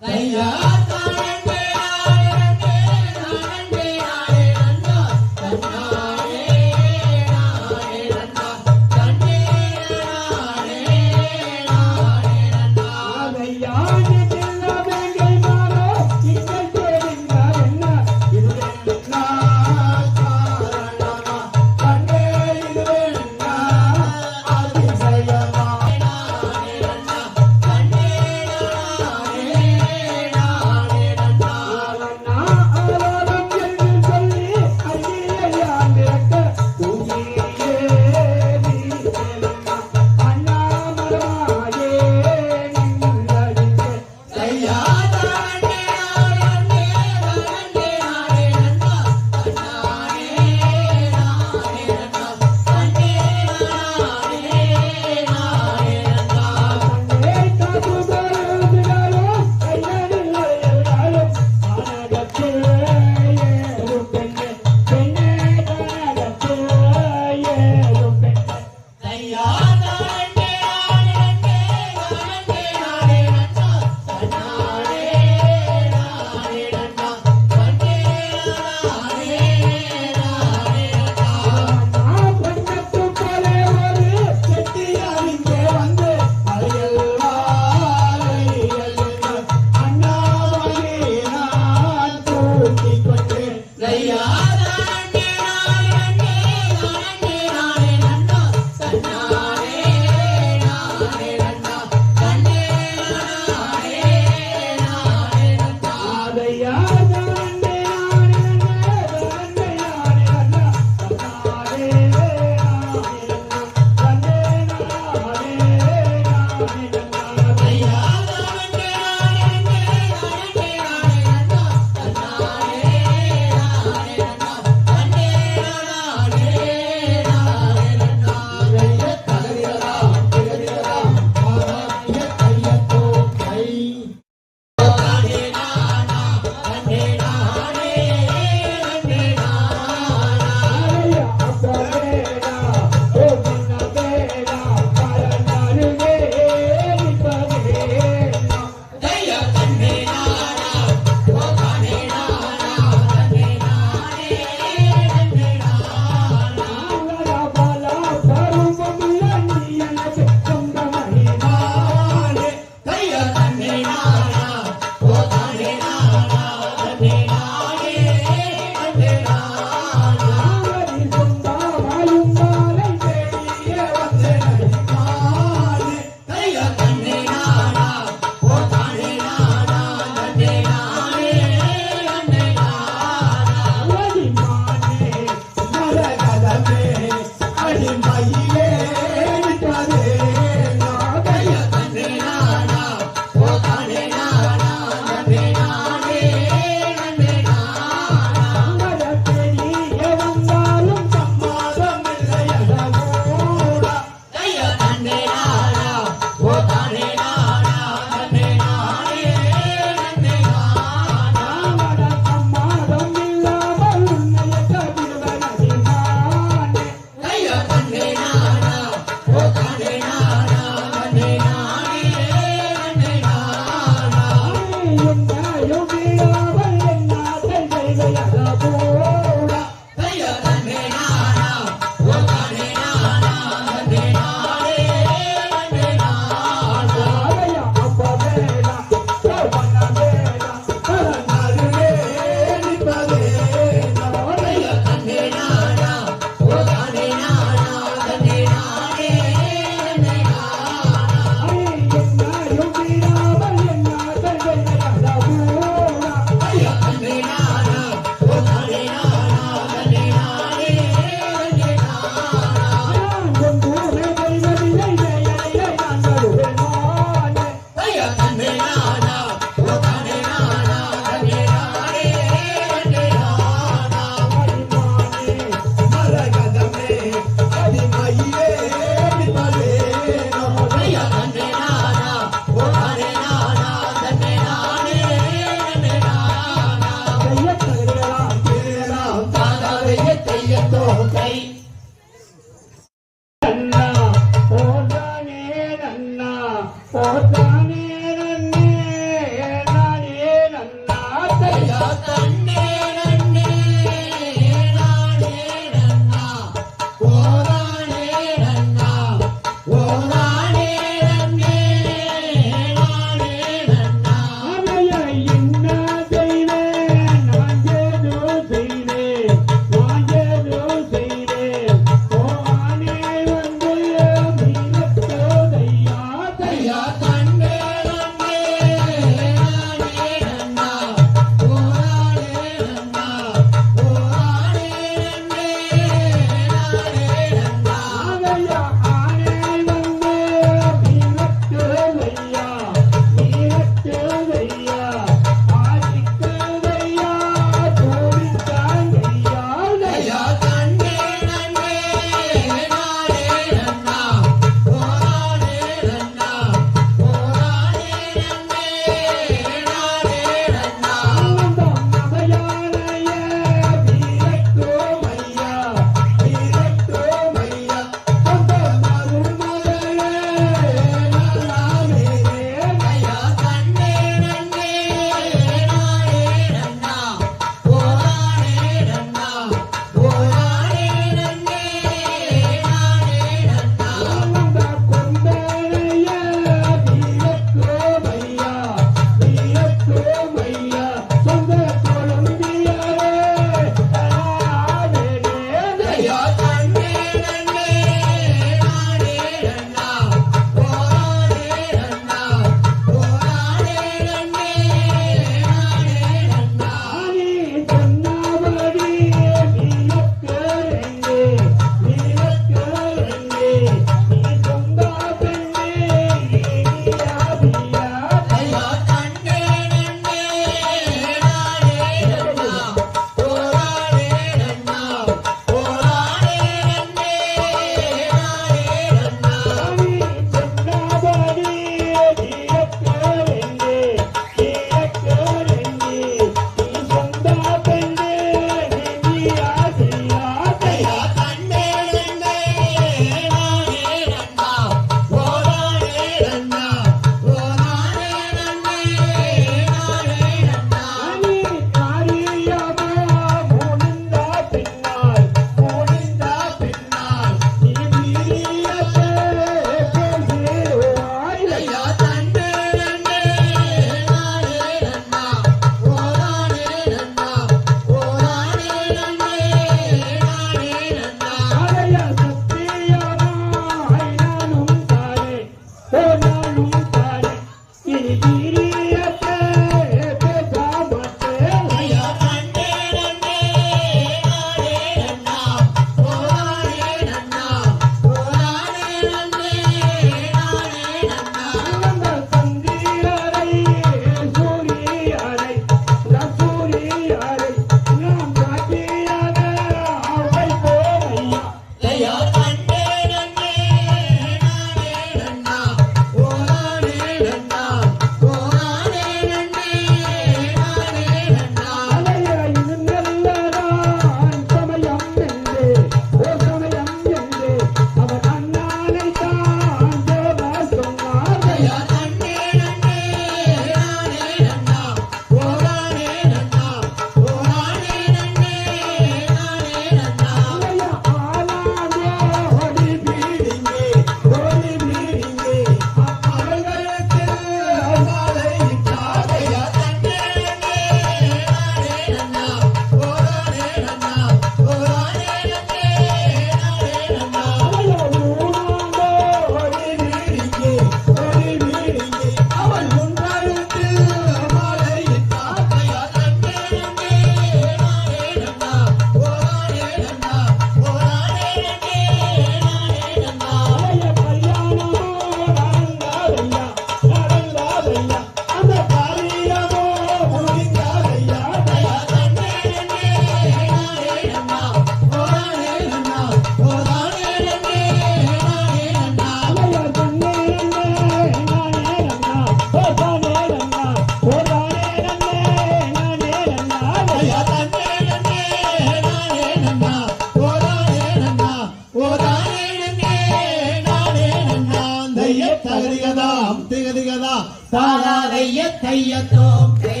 தையத்தோம் தை.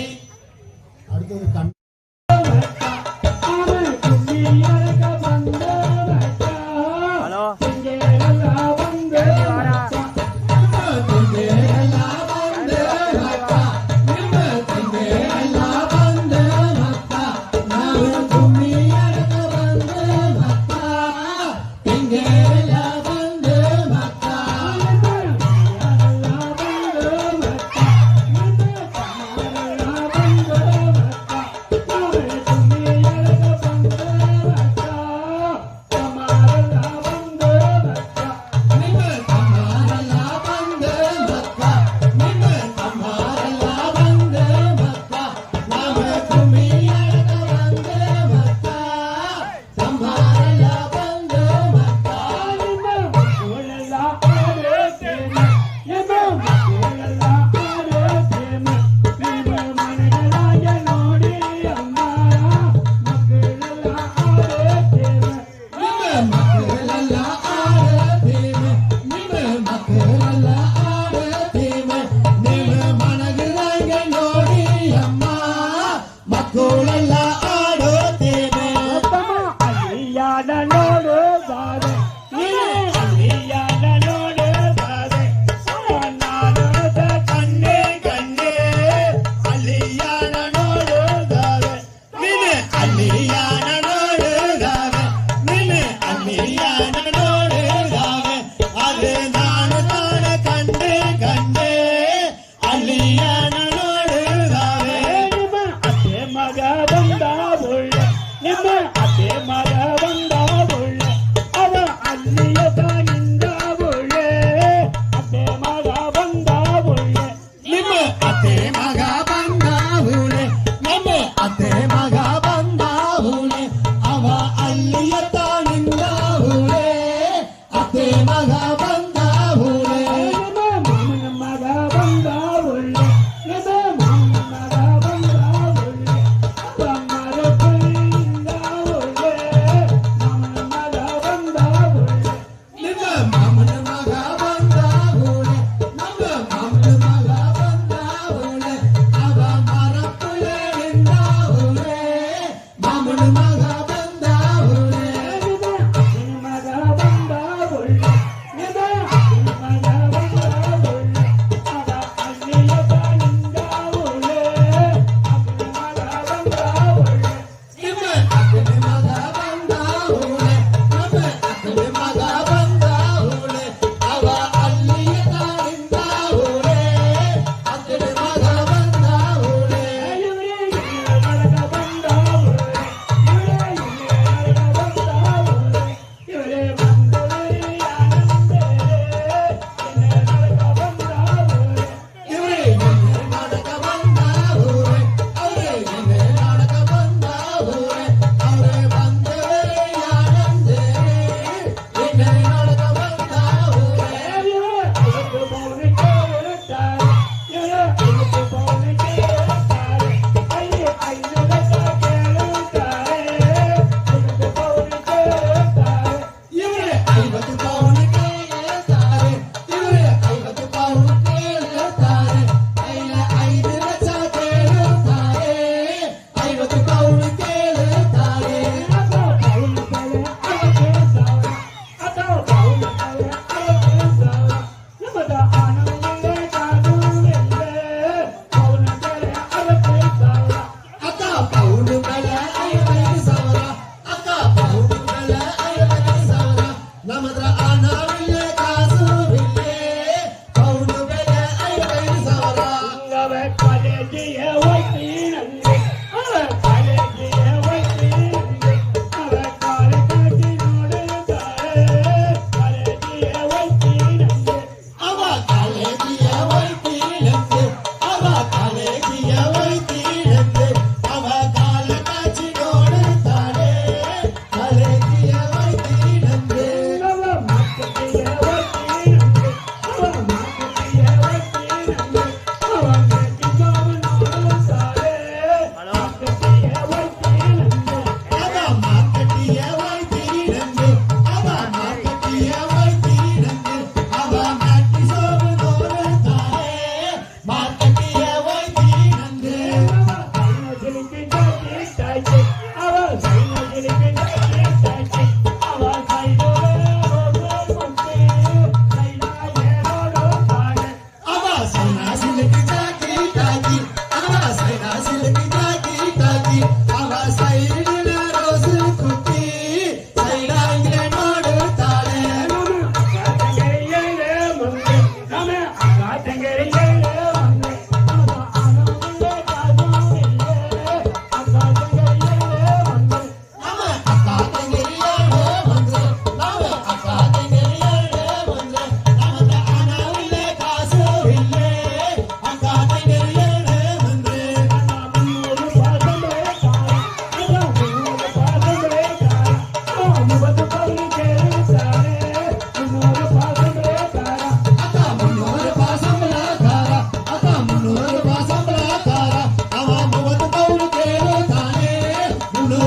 அடுத்தது கண் அவன் கும்மி அழக வந்த மச்சா. இங்கே எல்லாம் வந்து மச்சா.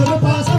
ஒரு பாச